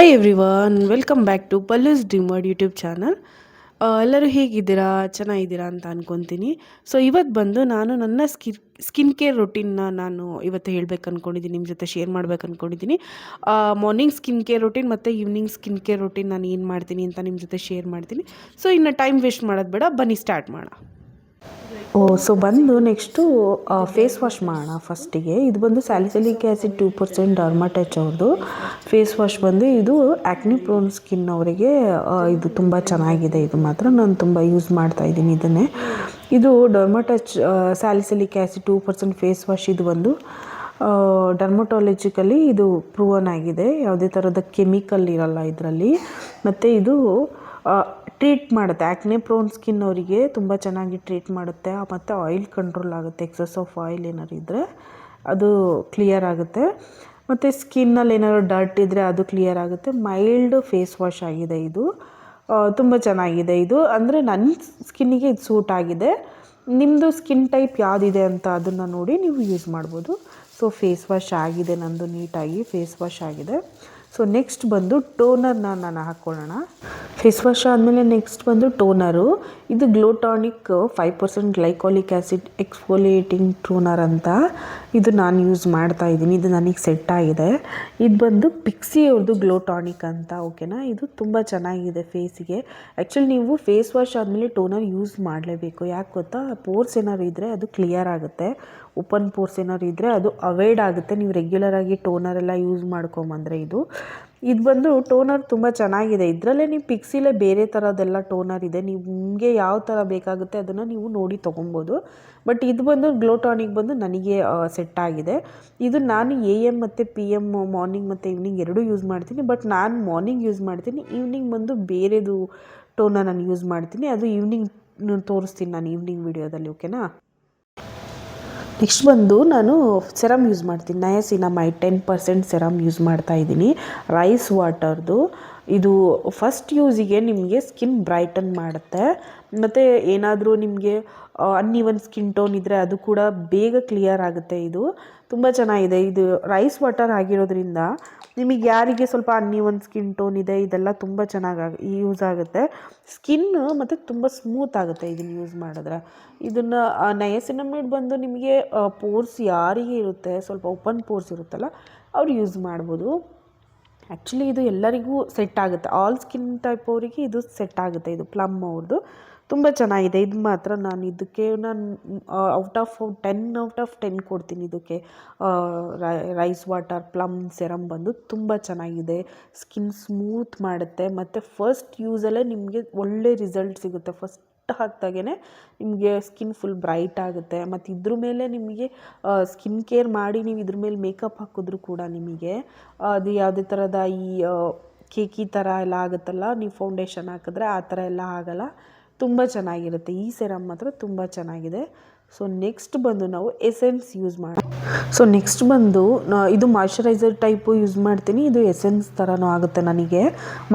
Hi everyone, welcome back to Pallu's dream world YouTube channel. ಎಲ್ಲರೂ ಹೇಗಿದ್ದೀರಾ, ಚೆನ್ನಾಗಿದ್ದೀರಾ ಅಂತ ಅಂದ್ಕೊತೀನಿ. ಸೊ ಇವತ್ತು ಬಂದು ನಾನು ನನ್ನ ಸ್ಕಿನ್ ಕೇರ್ ರೊಟೀನ್ನ ನಾನು ಇವತ್ತು ಹೇಳ್ಬೇಕು ಅಂದ್ಕೊಂಡಿದ್ದೀನಿ, ನಿಮ್ಮ ಜೊತೆ ಶೇರ್ ಮಾಡ್ಬೇಕು ಅಂದ್ಕೊಂಡಿದ್ದೀನಿ. ಮಾರ್ನಿಂಗ್ ಸ್ಕಿನ್ ಕೇರ್ ರೊಟೀನ್ ಮತ್ತು ಈವ್ನಿಂಗ್ ಸ್ಕಿನ್ ಕೇರ್ ರೊಟೀನ್ ನಾನು ಏನು ಮಾಡ್ತೀನಿ ಅಂತ ನಿಮ್ಮ ಜೊತೆ ಶೇರ್ ಮಾಡ್ತೀನಿ. ಸೊ ಇನ್ನು ಟೈಮ್ ವೇಸ್ಟ್ ಮಾಡೋದು ಬೇಡ, ಬನ್ನಿ ಸ್ಟಾರ್ಟ್ ಮಾಡೋಣ. ಸೊ ಬಂದು ನೆಕ್ಸ್ಟು ಫೇಸ್ ವಾಶ್ ಮಾಡೋಣ. ಫಸ್ಟಿಗೆ ಇದು ಬಂದು ಸ್ಯಾಲಿಸಿಲಿಕ್ ಆ್ಯಸಿಡ್ 2% ಡರ್ಮಾಟಚ್ ಅವ್ರದ್ದು ಫೇಸ್ ವಾಶ್ ಬಂದು ಇದು ಆ್ಯಕ್ನಿ ಪ್ರೋನ್ ಸ್ಕಿನ್ ಅವರಿಗೆ ಇದು ತುಂಬ ಚೆನ್ನಾಗಿದೆ. ಇದು ಮಾತ್ರ ನಾನು ತುಂಬ ಯೂಸ್ ಮಾಡ್ತಾ ಇದ್ದೀನಿ ಇದನ್ನೇ. ಇದು ಡರ್ಮಾಟಚ್ ಸ್ಯಾಲಿಸಿಲಿಕ್ ಆ್ಯಸಿಡ್ 2% ಫೇಸ್ ವಾಶ್ ಇದು ಒಂದು ಡರ್ಮಟೋಲಜಿಕಲಿ ಇದು ಪ್ರೂವನ್ ಆಗಿದೆ. ಯಾವುದೇ ಥರದ ಕೆಮಿಕಲ್ ಇರಲ್ಲ ಇದರಲ್ಲಿ. ಮತ್ತು ಇದು ಟ್ರೀಟ್ ಮಾಡುತ್ತೆ ಆ್ಯಕ್ನೆ ಪ್ರೋನ್ ಸ್ಕಿನ್ ಅವರಿಗೆ ತುಂಬ ಚೆನ್ನಾಗಿ ಟ್ರೀಟ್ ಮಾಡುತ್ತೆ. ಮತ್ತು ಆಯಿಲ್ ಕಂಟ್ರೋಲ್ ಆಗುತ್ತೆ. ಎಕ್ಸಸ್ ಆಫ್ ಆಯಿಲ್ ಏನಾದ್ರು ಇದ್ದರೆ ಅದು ಕ್ಲಿಯರ್ ಆಗುತ್ತೆ. ಮತ್ತು ಸ್ಕಿನ್ನಲ್ಲಿ ಏನಾದ್ರು ಡರ್ಟ್ ಇದ್ದರೆ ಅದು ಕ್ಲಿಯರ್ ಆಗುತ್ತೆ. ಮೈಲ್ಡ್ ಫೇಸ್ ವಾಶ್ ಆಗಿದೆ ಇದು, ತುಂಬ ಚೆನ್ನಾಗಿದೆ ಇದು. ಅಂದರೆ ನನ್ನ ಸ್ಕಿನ್ನಿಗೆ ಇದು ಸೂಟ್ ಆಗಿದೆ. ನಿಮ್ಮದು ಸ್ಕಿನ್ ಟೈಪ್ ಯಾವುದಿದೆ ಅಂತ ಅದನ್ನು ನೋಡಿ ನೀವು ಯೂಸ್ ಮಾಡ್ಬೋದು. ಸೊ ಫೇಸ್ ವಾಶ್ ಆಗಿದೆ ನಂದು, ನೀಟಾಗಿ ಫೇಸ್ ವಾಶ್ ಆಗಿದೆ. ಸೊ ನೆಕ್ಸ್ಟ್ ಬಂದು ಟೋನರ್ನ ನಾನು ಹಾಕ್ಕೊಳ್ಳೋಣ. ಫೇಸ್ ವಾಶ್ ಆದಮೇಲೆ ನೆಕ್ಸ್ಟ್ ಬಂದು ಟೋನರು. ಇದು ಗ್ಲೋಟಾನಿಕ್ 5% ಗ್ಲೈಕಾಲಿಕ್ ಆ್ಯಸಿಡ್ ಎಕ್ಸ್ಫೋಲಿಯೇಟಿಂಗ್ ಟೋನರ್ ಅಂತ ಇದು ನಾನು ಯೂಸ್ ಮಾಡ್ತಾ ಇದ್ದೀನಿ. ಇದು ನನಗೆ ಸೆಟ್ ಆಗಿದೆ. ಇದು ಬಂದು ಪಿಕ್ಸಿ ಅವ್ರದ್ದು ಗ್ಲೋಟಾನಿಕ್ ಅಂತ, ಓಕೆನಾ. ಇದು ತುಂಬ ಚೆನ್ನಾಗಿದೆ ಫೇಸಿಗೆ. ಆ್ಯಕ್ಚುಲಿ ನೀವು ಫೇಸ್ ವಾಶ್ ಆದಮೇಲೆ ಟೋನರ್ ಯೂಸ್ ಮಾಡಲೇಬೇಕು. ಯಾಕೆ ಗೊತ್ತಾ, ಪೋರ್ಸ್ ಏನಾದ್ರು ಇದ್ದರೆ ಅದು ಕ್ಲಿಯರ್ ಆಗುತ್ತೆ. ಓಪನ್ ಪೋರ್ಸ್ ಏನಾದ್ರು ಇದ್ದರೆ ಅದು ಅವಾಯ್ಡ್ ಆಗುತ್ತೆ. ನೀವು ರೆಗ್ಯುಲರಾಗಿ ಟೋನರ್ ಎಲ್ಲ ಯೂಸ್ ಮಾಡ್ಕೊಂಬಂದರೆ ಇದು ಬಂದು ಟೋನರ್ ತುಂಬ ಚೆನ್ನಾಗಿದೆ. ಇದರಲ್ಲೇ ನೀವು ಪಿಕ್ಸಿಲೇ ಬೇರೆ ಥರದ್ದೆಲ್ಲ ಟೋನರ್ ಇದೆ. ನಿಮಗೆ ಯಾವ ಥರ ಬೇಕಾಗುತ್ತೆ ಅದನ್ನು ನೀವು ನೋಡಿ ತೊಗೊಬೋದು. ಬಟ್ ಇದು ಬಂದು ಗ್ಲೋಟಾನಿಕ್ ಬಂದು ನನಗೆ ಸೆಟ್ ಆಗಿದೆ. ಇದು ನಾನು AM ಮತ್ತು PM ಮಾರ್ನಿಂಗ್ ಮತ್ತು ಈವ್ನಿಂಗ್ ಎರಡೂ ಯೂಸ್ ಮಾಡ್ತೀನಿ. ಬಟ್ ನಾನು ಮಾರ್ನಿಂಗ್ ಯೂಸ್ ಮಾಡ್ತೀನಿ. ಈವ್ನಿಂಗ್ ಬಂದು ಬೇರೆದು ಟೋನರ್ ನಾನು ಯೂಸ್ ಮಾಡ್ತೀನಿ. ಅದು ಈವ್ನಿಂಗ್ ತೋರಿಸ್ತೀನಿ ನಾನು ಈವ್ನಿಂಗ್ ವಿಡಿಯೋದಲ್ಲಿ, ಓಕೆನಾ. ನೆಕ್ಸ್ಟ್ ಬಂದು ನಾನು ಸೆರಮ್ ಯೂಸ್ ಮಾಡ್ತೀನಿ. ನಯಾಸಿನಮೈಡ್ 10% ಸೆರಮ್ ಯೂಸ್ ಮಾಡ್ತಾ ಇದ್ದೀನಿ, ರೈಸ್ ವಾಟರ್ದು. ಇದು ಫಸ್ಟ್ ಯೂಸಿಗೆ ನಿಮಗೆ ಸ್ಕಿನ್ ಬ್ರೈಟನ್ ಮಾಡುತ್ತೆ. ಮತ್ತು ಏನಾದರೂ ನಿಮಗೆ ಅನ್ಇವನ್ ಸ್ಕಿನ್ ಟೋನ್ ಇದ್ದರೆ ಅದು ಕೂಡ ಬೇಗ ಕ್ಲಿಯರ್ ಆಗುತ್ತೆ. ಇದು ತುಂಬ ಚೆನ್ನಾಗಿದೆ. ಇದು ರೈಸ್ ವಾಟರ್ ಆಗಿರೋದ್ರಿಂದ ನಿಮಗೆ ಯಾರಿಗೆ ಸ್ವಲ್ಪ ಅನ್ಇವನ್ ಸ್ಕಿನ್ ಟೋನ್ ಇದೆ ಇದೆಲ್ಲ ತುಂಬ ಚೆನ್ನಾಗಿ ಯೂಸ್ ಆಗುತ್ತೆ. ಸ್ಕಿನ್ ಮತ್ತು ತುಂಬ ಸ್ಮೂತ್ ಆಗುತ್ತೆ ಇದನ್ನು ಯೂಸ್ ಮಾಡಿದ್ರೆ. ಇದನ್ನು ನಯಾಸಿನಮೈಡ್ ಬಂದು ನಿಮಗೆ ಪೋರ್ಸ್ ಯಾರಿಗೆ ಇರುತ್ತೆ, ಸ್ವಲ್ಪ ಓಪನ್ ಪೋರ್ಸ್ ಇರುತ್ತಲ್ಲ, ಅವ್ರು ಯೂಸ್ ಮಾಡ್ಬೋದು. ಆ್ಯಕ್ಚುಲಿ ಇದು ಎಲ್ಲರಿಗೂ ಸೆಟ್ ಆಗುತ್ತೆ. ಆಲ್ ಸ್ಕಿನ್ ಟೈಪ್ ಅವರಿಗೆ ಇದು ಸೆಟ್ ಆಗುತ್ತೆ. ಇದು ಪ್ಲಮ್ ಅವ್ರದ್ದು ತುಂಬ ಚೆನ್ನಾಗಿದೆ. ಇದು ಮಾತ್ರ ನಾನು ಔಟ್ ಆಫ್ 10 ಕೊಡ್ತೀನಿ ಇದಕ್ಕೆ. ರೈಸ್ ವಾಟರ್ ಪ್ಲಮ್ ಸೆರಮ್ ಬಂದು ತುಂಬ ಚೆನ್ನಾಗಿದೆ. ಸ್ಕಿನ್ ಸ್ಮೂತ್ ಮಾಡುತ್ತೆ. ಮತ್ತು ಫಸ್ಟ್ ಯೂಸಲ್ಲೇ ನಿಮಗೆ ಒಳ್ಳೆ ರಿಸಲ್ಟ್ ಸಿಗುತ್ತೆ. ಫಸ್ಟ್ ಹಾಕಿದಾಗೇ ನಿಮಗೆ ಸ್ಕಿನ್ ಫುಲ್ ಬ್ರೈಟ್ ಆಗುತ್ತೆ. ಮತ್ತು ಇದ್ರ ಮೇಲೆ ನಿಮಗೆ ಸ್ಕಿನ್ ಕೇರ್ ಮಾಡಿ ನೀವು ಇದ್ರ ಮೇಲೆ ಮೇಕಪ್ ಹಾಕಿದ್ರು ಕೂಡ ನಿಮಗೆ ಅದು ಯಾವುದೇ ಥರದ ಈ ಕೇಕಿ ಥರ ಎಲ್ಲ ಆಗುತ್ತಲ್ಲ, ನೀವು ಫೌಂಡೇಶನ್ ಹಾಕಿದ್ರೆ ಆ ಥರ ಎಲ್ಲ ಆಗಲ್ಲ. ತುಂಬ ಚೆನ್ನಾಗಿರುತ್ತೆ. ಈ ಸೆರಮ್ ಮಾತ್ರ ತುಂಬ ಚೆನ್ನಾಗಿದೆ. ಸೊ ನೆಕ್ಸ್ಟ್ ಬಂದು ನಾವು ಎಸೆನ್ಸ್ ಯೂಸ್ ಮಾಡೋಣ. ಸೊ ನೆಕ್ಸ್ಟ್ ಬಂದು ಇದು ಮಾಯ್ಶ್ಚರೈಸರ್ ಟೈಪು ಯೂಸ್ ಮಾಡ್ತೀನಿ. ಇದು ಎಸೆನ್ಸ್ ಥರನೂ ಆಗುತ್ತೆ ನನಗೆ.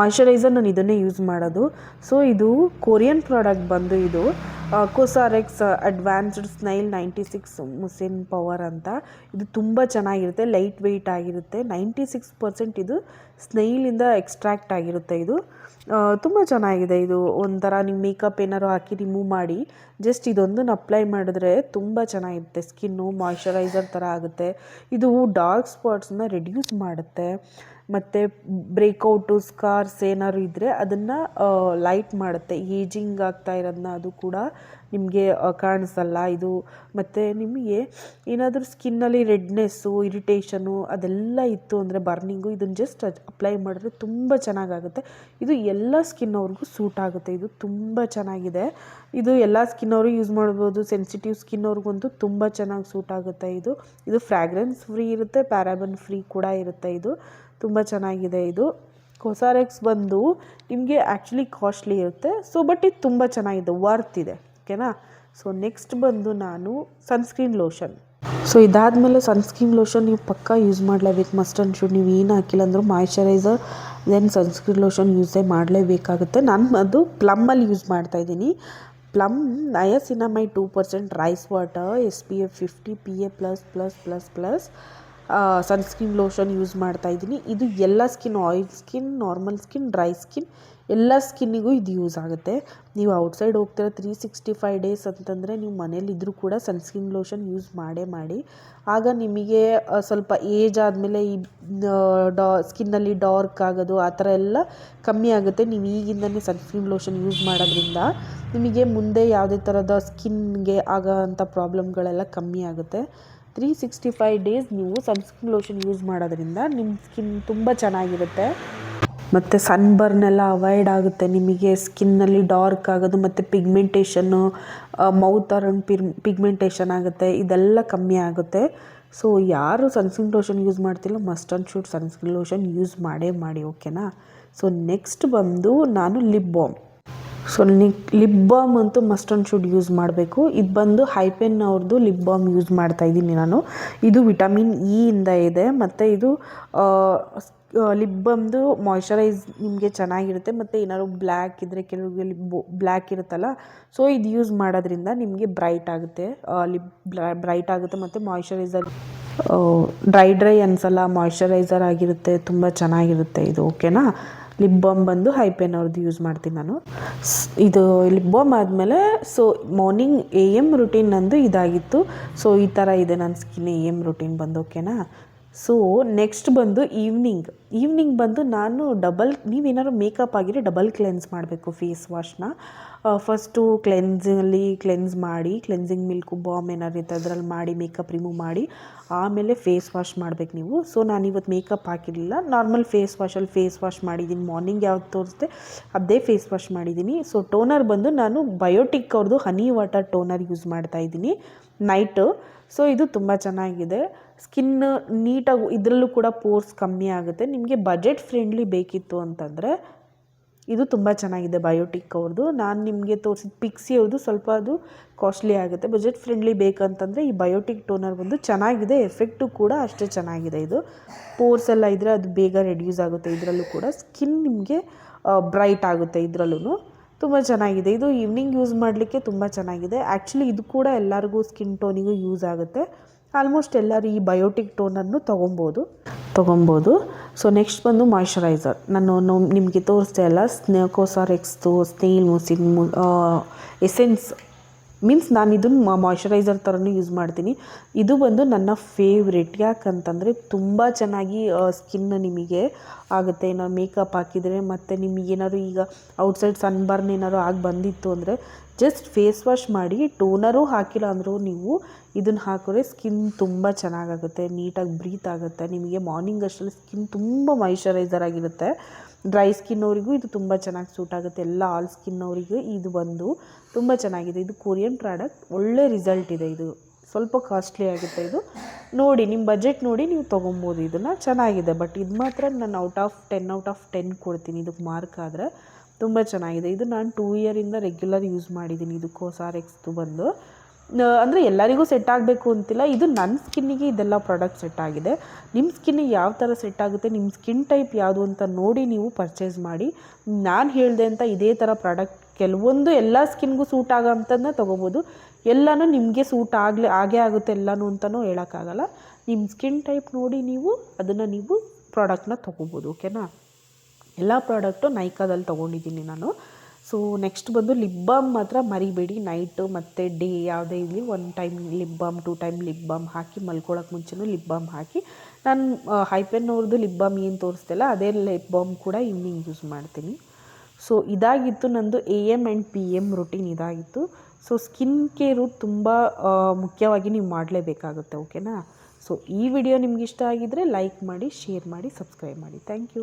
ಮಾಯ್ಶ್ಚರೈಸರ್ ನಾನು ಇದನ್ನೇ ಯೂಸ್ ಮಾಡೋದು. ಸೊ ಇದು ಕೊರಿಯನ್ ಪ್ರಾಡಕ್ಟ್ ಬಂದು ಇದು ಕೋಸಾರೆಕ್ಸ್ ಅಡ್ವಾನ್ಸ್ಡ್ ಸ್ನೈಲ್ 96 ಮುಸಿನ್ ಪವರ್ ಅಂತ. ಇದು ತುಂಬ ಚೆನ್ನಾಗಿರುತ್ತೆ, ಲೈಟ್ ವೆಯ್ಟ್ ಆಗಿರುತ್ತೆ. 96% ಇದು ಸ್ನೈಲಿಂದ ಎಕ್ಸ್ಟ್ರಾಕ್ಟ್ ಆಗಿರುತ್ತೆ. ಇದು ತುಂಬ ಚೆನ್ನಾಗಿದೆ. ಇದು ಒಂಥರ ನೀವು ಮೇಕಪ್ ಏನಾದ್ರು ಹಾಕಿ ರಿಮೂವ್ ಮಾಡಿ ಜಸ್ಟ್ ಇದೊಂದನ್ನು ಅಪ್ಲೈ ಮಾಡಿದ್ರೆ ತುಂಬ ಚೆನ್ನಾಗಿರುತ್ತೆ. ಸ್ಕಿನ್ನು ಮಾಯ್ಶ್ಚರೈಸರ್ ಥರ ಆಗುತ್ತೆ. ಇದು ಡಾರ್ಕ್ ಸ್ಪಾಟ್ಸ್ನ ರಿಡ್ಯೂಸ್ ಮಾಡುತ್ತೆ. ಮತ್ತು ಬ್ರೇಕೌಟು ಸ್ಕಾರ್ಸ್ ಏನಾದ್ರು ಇದ್ದರೆ ಅದನ್ನು ಲೈಟ್ ಮಾಡುತ್ತೆ. ಏಜಿಂಗ್ ಆಗ್ತಾ ಇರೋದನ್ನ ಅದು ಕೂಡ ನಿಮಗೆ ಕಾಣಿಸಲ್ಲ ಇದು. ಮತ್ತು ನಿಮಗೆ ಏನಾದರೂ ಸ್ಕಿನ್ನಲ್ಲಿ ರೆಡ್ನೆಸ್ಸು, ಇರಿಟೇಷನು ಅದೆಲ್ಲ ಇತ್ತು ಅಂದರೆ ಬರ್ನಿಂಗು, ಇದನ್ನು ಜಸ್ಟ್ ಅಪ್ಲೈ ಮಾಡಿದ್ರೆ ತುಂಬ ಚೆನ್ನಾಗಾಗುತ್ತೆ. ಇದು ಎಲ್ಲ ಸ್ಕಿನ್ ಅವ್ರಿಗೂ ಸೂಟ್ ಆಗುತ್ತೆ. ಇದು ತುಂಬ ಚೆನ್ನಾಗಿದೆ. ಇದು ಎಲ್ಲ ಸ್ಕಿನ್ ಅವರು ಯೂಸ್ ಮಾಡ್ಬೋದು. ಸೆನ್ಸಿಟಿವ್ ಸ್ಕಿನ್ ಅವ್ರಿಗಂತೂ ತುಂಬ ಚೆನ್ನಾಗಿ ಸೂಟ್ ಆಗುತ್ತೆ. ಇದು ಫ್ರ್ಯಾಗ್ರೆನ್ಸ್ ಫ್ರೀ ಇರುತ್ತೆ, ಪ್ಯಾರಾಬನ್ ಫ್ರೀ ಕೂಡ ಇರುತ್ತೆ. ಇದು ತುಂಬ ಚೆನ್ನಾಗಿದೆ. ಇದು ಕೋಸಾರೆಕ್ಸ್ ಬಂದು ನಿಮಗೆ ಆ್ಯಕ್ಚುಲಿ ಕಾಸ್ಟ್ಲಿ ಇರುತ್ತೆ. ಸೊ ಬಟ್ ಇದು ತುಂಬ ಚೆನ್ನಾಗಿದೆ, ವರ್ತ್ ಇದೆ, ಓಕೆನಾ. ಸೊ ನೆಕ್ಸ್ಟ್ ಬಂದು ನಾನು ಸನ್ಸ್ಕ್ರೀನ್ ಲೋಷನ್. ಸೊ ಇದಾದಮೇಲೆ ಸನ್ಸ್ಕ್ರೀನ್ ಲೋಷನ್ ನೀವು ಪಕ್ಕಾ ಯೂಸ್ ಮಾಡಲೇಬೇಕು, ಮಸ್ಟ್ ಆ್ಯಂಡ್ ಶುಡ್. ನೀವು ಏನು ಹಾಕಿಲ್ಲ ಅಂದರೂ ಮಾಯ್ಶ್ಚರೈಸರ್ ದೆನ್ ಸನ್ಸ್ಕ್ರೀನ್ ಲೋಷನ್ ಯೂಸೇ ಮಾಡಲೇಬೇಕಾಗುತ್ತೆ. ನಾನು ಅದು ಪ್ಲಮ್ಮಲ್ಲಿ ಯೂಸ್ ಮಾಡ್ತಾಯಿದ್ದೀನಿ. Plum niacinamide 2% rice water SPF 50 PA++++. Sunscreen lotion use ಮಾಡ್ತಾಯಿದ್ದೀನಿ. ಇದು ಎಲ್ಲ skin, oil skin, normal skin, dry skin ಎಲ್ಲ ಸ್ಕಿನ್ನಿಗೂ ಇದು ಯೂಸ್ ಆಗುತ್ತೆ. ನೀವು ಔಟ್ಸೈಡ್ ಹೋಗ್ತೀರ 365 ಡೇಸ್ ಅಂತಂದರೆ ನೀವು ಮನೇಲಿದ್ದರೂ ಕೂಡ ಸನ್ಸ್ಕ್ರೀನ್ ಲೋಷನ್ ಯೂಸ್ ಮಾಡಿ. ಆಗ ನಿಮಗೆ ಸ್ವಲ್ಪ ಏಜ್ ಆದಮೇಲೆ ಈ ಸ್ಕಿನ್ನಲ್ಲಿ ಡಾರ್ಕ್ ಆಗೋದು ಆ ಥರ ಎಲ್ಲ ಕಮ್ಮಿ ಆಗುತ್ತೆ. ನೀವು ಈಗಿಂದನೇ ಸನ್ಸ್ಕ್ರೀನ್ ಲೋಷನ್ ಯೂಸ್ ಮಾಡೋದ್ರಿಂದ ನಿಮಗೆ ಮುಂದೆ ಯಾವುದೇ ಥರದ ಸ್ಕಿನ್ಗೆ ಆಗೋ ಅಂಥ ಪ್ರಾಬ್ಲಮ್ಗಳೆಲ್ಲ ಕಮ್ಮಿ ಆಗುತ್ತೆ. 365 ಡೇಸ್ ನೀವು ಸನ್ಸ್ಕ್ರೀನ್ ಲೋಷನ್ ಯೂಸ್ ಮಾಡೋದ್ರಿಂದ ನಿಮ್ಮ ಸ್ಕಿನ್ ತುಂಬ ಚೆನ್ನಾಗಿರುತ್ತೆ. ಮತ್ತು ಸನ್ಬರ್ನ್ ಎಲ್ಲ ಅವಾಯ್ಡ್ ಆಗುತ್ತೆ. ನಿಮಗೆ ಸ್ಕಿನ್ನಲ್ಲಿ ಡಾರ್ಕ್ ಆಗೋದು ಮತ್ತು ಪಿಗ್ಮೆಂಟೇಷನ್ನು, ಮೌತ್ ಅರೌಂಡ್ ಪಿಗ್ಮೆಂಟೇಷನ್ ಆಗುತ್ತೆ, ಇದೆಲ್ಲ ಕಮ್ಮಿ ಆಗುತ್ತೆ. ಸೊ ಯಾರು ಸನ್ಸ್ಕ್ರೀನ್ ಲೋಷನ್ ಯೂಸ್ ಮಾಡ್ತಿಲ್ಲ must and should sunscreen lotion use ಮಾಡಿ, ಓಕೆನಾ. ಸೊ ನೆಕ್ಸ್ಟ್ ಬಂದು ನಾನು lip balm. So lip balm ಅಂತೂ ಮಸ್ಟ್ ಆ್ಯಂಡ್ ಶುಡ್ ಯೂಸ್ ಮಾಡಬೇಕು. ಇದು ಬಂದು ಹೈಪೆನ್ ಅವ್ರದ್ದು ಲಿಪ್ ಬಾಮ್ ಯೂಸ್ ಮಾಡ್ತಾಯಿದ್ದೀನಿ ನಾನು. ಇದು ವಿಟಮಿನ್ ಇ ಇಂದ ಇದೆ ಮತ್ತು ಇದು ಲಿಪ್ ಬಾಮ್ದು ಮಾಯ್ಶ್ಚರೈಸ್ ನಿಮಗೆ ಚೆನ್ನಾಗಿರುತ್ತೆ. ಮತ್ತು ಏನಾದ್ರು ಬ್ಲ್ಯಾಕ್ ಇದ್ದರೆ ಕೆಲವ್ರಿಗೆ ಬ್ಲ್ಯಾಕ್ ಇರುತ್ತಲ್ಲ, ಸೊ ಇದು ಯೂಸ್ ಮಾಡೋದ್ರಿಂದ ನಿಮಗೆ ಬ್ರೈಟ್ ಆಗುತ್ತೆ, ಲಿಪ್ ಬ್ರೈಟ್ ಆಗುತ್ತೆ ಮತ್ತು ಮಾಯ್ಶ್ಚರೈಸರ್ ಡ್ರೈ ಅನ್ಸಲ್ಲ, ಮಾಯ್ಶ್ಚರೈಸರ್ ಆಗಿರುತ್ತೆ, ತುಂಬ ಚೆನ್ನಾಗಿರುತ್ತೆ ಇದು, ಓಕೆನಾ. ಲಿಪ್ ಬಾಮ್ ಬಂದು ಹೈಪೆನ್ ಅವ್ರದ್ದು ಯೂಸ್ ಮಾಡ್ತೀನಿ ನಾನು. ಇದು ಲಿಪ್ ಬಾಮ್ ಆದಮೇಲೆ ಸೊ ಮಾರ್ನಿಂಗ್ AM ರುಟೀನ್ ನಂದು ಇದಾಗಿತ್ತು. ಸೊ ಈ ಥರ ಇದೆ ನನ್ನ ಸ್ಕಿನ್ AM ರುಟೀನ್ ಬಂದು, ಓಕೆನಾ. ಸೊ ನೆಕ್ಸ್ಟ್ ಬಂದು ಈವ್ನಿಂಗ್ ಬಂದು ನಾನು ನೀವೇನಾದ್ರು ಮೇಕಪ್ ಆಗಿದ್ರೆ ಡಬಲ್ ಕ್ಲೆನ್ಸ್ ಮಾಡಬೇಕು ಫೇಸ್ ವಾಶ್ನ. ಫಸ್ಟು ಕ್ಲೆನ್ಸ್ ಮಾಡಿ, ಕ್ಲೆನ್ಸಿಂಗ್ ಮಿಲ್ಕು ಬಾಮ್ ಏನಾದ್ರು ಇರುತ್ತೆ ಅದರಲ್ಲಿ ಮಾಡಿ ಮೇಕಪ್ ರಿಮೂವ್ ಮಾಡಿ ಆಮೇಲೆ ಫೇಸ್ ವಾಶ್ ಮಾಡಬೇಕು ನೀವು. ಸೊ ನಾನಿವತ್ತು ಮೇಕಪ್ ಹಾಕಿರಲಿಲ್ಲ, ನಾರ್ಮಲ್ ಫೇಸ್ ವಾಶ್ ಮಾಡಿದ್ದೀನಿ. ಮಾರ್ನಿಂಗ್ ಯಾವ್ದು ತೋರಿಸ್ದೆ ಅದೇ ಫೇಸ್ ವಾಶ್ ಮಾಡಿದ್ದೀನಿ. ಸೊ ಟೋನರ್ ಬಂದು ನಾನು ಬಯೋಟಿಕ್ ಅವ್ರದ್ದು ಹನಿ ವಾಟರ್ ಟೋನರ್ ಯೂಸ್ ಮಾಡ್ತಾಯಿದ್ದೀನಿ ನೈಟು. ಸೊ ಇದು ತುಂಬ ಚೆನ್ನಾಗಿದೆ, ಸ್ಕಿನ್ ನೀಟಾಗಿ, ಇದರಲ್ಲೂ ಕೂಡ ಪೋರ್ಸ್ ಕಮ್ಮಿ ಆಗುತ್ತೆ. ನಿಮಗೆ ಬಜೆಟ್ ಫ್ರೆಂಡ್ಲಿ ಬೇಕಿತ್ತು ಅಂತಂದರೆ ಇದು ತುಂಬ ಚೆನ್ನಾಗಿದೆ ಬಯೋಟಿಕ್ ಅವ್ರದ್ದು. ನಾನು ನಿಮಗೆ ತೋರಿಸಿದ ಪಿಕ್ಸಿ ಅವ್ರದ್ದು ಸ್ವಲ್ಪ ಅದು ಕಾಸ್ಟ್ಲಿ ಆಗುತ್ತೆ. ಬಜೆಟ್ ಫ್ರೆಂಡ್ಲಿ ಬೇಕಂತಂದರೆ ಈ ಬಯೋಟಿಕ್ ಟೋನರ್ ಬಂದು ಚೆನ್ನಾಗಿದೆ, ಎಫೆಕ್ಟು ಕೂಡ ಅಷ್ಟೇ ಚೆನ್ನಾಗಿದೆ. ಇದು ಪೋರ್ಸ್ ಎಲ್ಲ ಇದ್ದರೆ ಅದು ಬೇಗ ರೆಡ್ಯೂಸ್ ಆಗುತ್ತೆ. ಇದರಲ್ಲೂ ಕೂಡ ಸ್ಕಿನ್ ನಿಮಗೆ ಬ್ರೈಟ್ ಆಗುತ್ತೆ. ಇದರಲ್ಲೂ ತುಂಬ ಚೆನ್ನಾಗಿದೆ. ಇದು ಈವ್ನಿಂಗ್ ಯೂಸ್ ಮಾಡಲಿಕ್ಕೆ ತುಂಬ ಚೆನ್ನಾಗಿದೆ. ಆ್ಯಕ್ಚುಲಿ ಇದು ಕೂಡ ಎಲ್ಲರಿಗೂ ಸ್ಕಿನ್ ಟೋನಿಗೂ ಯೂಸ್ ಆಗುತ್ತೆ. ಆಲ್ಮೋಸ್ಟ್ ಎಲ್ಲರೂ ಈ ಬಯೋಟಿಕ್ ಟೋನನ್ನು ತೊಗೊಬೋದು. ಸೊ ನೆಕ್ಸ್ಟ್ ಬಂದು ಮಾಯ್ಶ್ಚರೈಸರ್. ನಾನು ನಿಮಗೆ ತೋರಿಸ್ದೆ ಅಲ್ಲ, ಕೋಸಾರೆಕ್ಸ್ದು ಸ್ನೇಲ್ ಮೂಸಿನ್ ಎಸೆನ್ಸ್ ಮೀನ್ಸ್ ನಾನು ಇದನ್ನು ಮಾಯ್ಶ್ಚರೈಸರ್ ಥರನೂ ಯೂಸ್ ಮಾಡ್ತೀನಿ. ಇದು ಬಂದು ನನ್ನ ಫೇವ್ರೆಟ್. ಯಾಕಂತಂದರೆ ತುಂಬ ಚೆನ್ನಾಗಿ ಸ್ಕಿನ್ ನಿಮಗೆ ಆಗುತ್ತೆ ಏನಾದ್ರು ಮೇಕಪ್ ಹಾಕಿದರೆ. ಮತ್ತು ನಿಮಗೇನಾದ್ರು ಈಗ ಔಟ್ಸೈಡ್ ಸನ್ಬರ್ನ್ ಏನಾದ್ರು ಆಗಿ ಬಂದಿತ್ತು ಅಂದರೆ ಜಸ್ಟ್ ಫೇಸ್ ವಾಶ್ ಮಾಡಿ, ಟೋನರೂ ಹಾಕಿಲ್ಲ ಅಂದರೂ ನೀವು ಇದನ್ನು ಹಾಕಿದ್ರೆ ಸ್ಕಿನ್ ತುಂಬ ಚೆನ್ನಾಗಾಗುತ್ತೆ, ನೀಟಾಗಿ ಬ್ರೀತ್ ಆಗುತ್ತೆ. ನಿಮಗೆ ಮಾರ್ನಿಂಗ್ ಅಷ್ಟರಲ್ಲಿ ಸ್ಕಿನ್ ತುಂಬ ಮಾಯ್ಶ್ಚರೈಸರ್ ಆಗಿರುತ್ತೆ. ಡ್ರೈ ಸ್ಕಿನ್ ಅವರಿಗೂ ಇದು ತುಂಬ ಚೆನ್ನಾಗಿ ಸೂಟ್ ಆಗುತ್ತೆ. ಎಲ್ಲ ಆಲ್ ಸ್ಕಿನ್ ಅವರಿಗೆ ಇದು ಬಂದು ತುಂಬ ಚೆನ್ನಾಗಿದೆ. ಇದು ಕೊರಿಯನ್ ಪ್ರಾಡಕ್ಟ್, ಒಳ್ಳೆ ರಿಸಲ್ಟ್ ಇದೆ. ಇದು ಸ್ವಲ್ಪ ಕಾಸ್ಟ್ಲಿ ಆಗುತ್ತೆ. ಇದು ನೋಡಿ, ನಿಮ್ಮ ಬಜೆಟ್ ನೋಡಿ ನೀವು ತೊಗೊಬೋದು. ಇದನ್ನು ಚೆನ್ನಾಗಿದೆ. ಬಟ್ ಇದು ಮಾತ್ರ ನಾನು ಔಟ್ ಆಫ್ 10 ಕೊಡ್ತೀನಿ. ಇದಕ್ಕೆ ಮಾರ್ಕ್ ಆದರೆ ತುಂಬ ಚೆನ್ನಾಗಿದೆ. ಇದು ನಾನು 2 ಇಯರಿಂದ ರೆಗ್ಯುಲರ್ ಯೂಸ್ ಮಾಡಿದ್ದೀನಿ. ಇದು ಕೋಸಾರೆಕ್ಸ್ದು ಬಂದು ಅಂದರೆ ಎಲ್ಲರಿಗೂ ಸೆಟ್ ಆಗಬೇಕು ಅಂತಿಲ್ಲ. ಇದು ನನ್ನ ಸ್ಕಿನ್ನಿಗೆ ಇದೆಲ್ಲ ಪ್ರಾಡಕ್ಟ್ ಸೆಟ್ ಆಗಿದೆ. ನಿಮ್ಮ ಸ್ಕಿನ್ನಿಗೆ ಯಾವ ಥರ ಸೆಟ್ ಆಗುತ್ತೆ, ನಿಮ್ಮ ಸ್ಕಿನ್ ಟೈಪ್ ಯಾವುದು ಅಂತ ನೋಡಿ ನೀವು ಪರ್ಚೇಸ್ ಮಾಡಿ. ನಾನು ಹೇಳಿದೆ ಅಂತ ಇದೇ ಥರ ಪ್ರಾಡಕ್ಟ್ ಕೆಲವೊಂದು ಎಲ್ಲ ಸ್ಕಿನ್ಗೂ ಸೂಟ್ ಆಗೋ ಅಂಥದ್ದನ್ನ ತೊಗೋಬೋದು. ಎಲ್ಲನೂ ನಿಮಗೆ ಸೂಟ್ ಆಗೇ ಆಗುತ್ತೆ ಎಲ್ಲನೂ ಅಂತಲೂ ಹೇಳೋಕ್ಕಾಗಲ್ಲ. ನಿಮ್ಮ ಸ್ಕಿನ್ ಟೈಪ್ ನೋಡಿ ನೀವು ಪ್ರಾಡಕ್ಟ್ನ ತೊಗೋಬೋದು, ಓಕೆನಾ. ಎಲ್ಲ ಪ್ರಾಡಕ್ಟು ನೈಕಾದಲ್ಲಿ ತೊಗೊಂಡಿದ್ದೀನಿ ನಾನು. ಸೊ ನೆಕ್ಸ್ಟ್ ಬಂದು ಲಿಪ್ ಬಾಮ್ ಮಾತ್ರ ಮರಿಬೇಡಿ. ನೈಟು ಮತ್ತು ಡೇ ಯಾವುದೇ ಇರಲಿ 1 time lip balm, 2 time lip balm ಹಾಕಿ ಮಲ್ಕೊಳ್ಳೋಕೆ ಮುಂಚೆನೂ ಲಿಪ್ ಬಾಮ್ ಹಾಕಿ. ನಾನು ಹೈಪೆನ್ ಅವ್ರದ್ದು ಲಿಪ್ ಬಾಮ್ ಏನು ತೋರಿಸ್ತಿಲ್ಲ ಅದೇ ಲಿಪ್ ಬಾಮ್ ಕೂಡ ಈವ್ನಿಂಗ್ ಯೂಸ್ ಮಾಡ್ತೀನಿ. ಸೊ ಇದಾಗಿತ್ತು ನಂದು AM ಆ್ಯಂಡ್ PM ರುಟೀನ್ ಇದಾಗಿತ್ತು. ಸೊ ಸ್ಕಿನ್ ಕೇರು ತುಂಬ ಮುಖ್ಯವಾಗಿ ನೀವು ಮಾಡಲೇಬೇಕಾಗುತ್ತೆ, ಓಕೆನಾ. ಸೊ ಈ ವಿಡಿಯೋ ನಿಮ್ಗೆ ಇಷ್ಟ ಆಗಿದ್ದರೆ ಲೈಕ್ ಮಾಡಿ, ಶೇರ್ ಮಾಡಿ, ಸಬ್ಸ್ಕ್ರೈಬ್ ಮಾಡಿ. Thank you.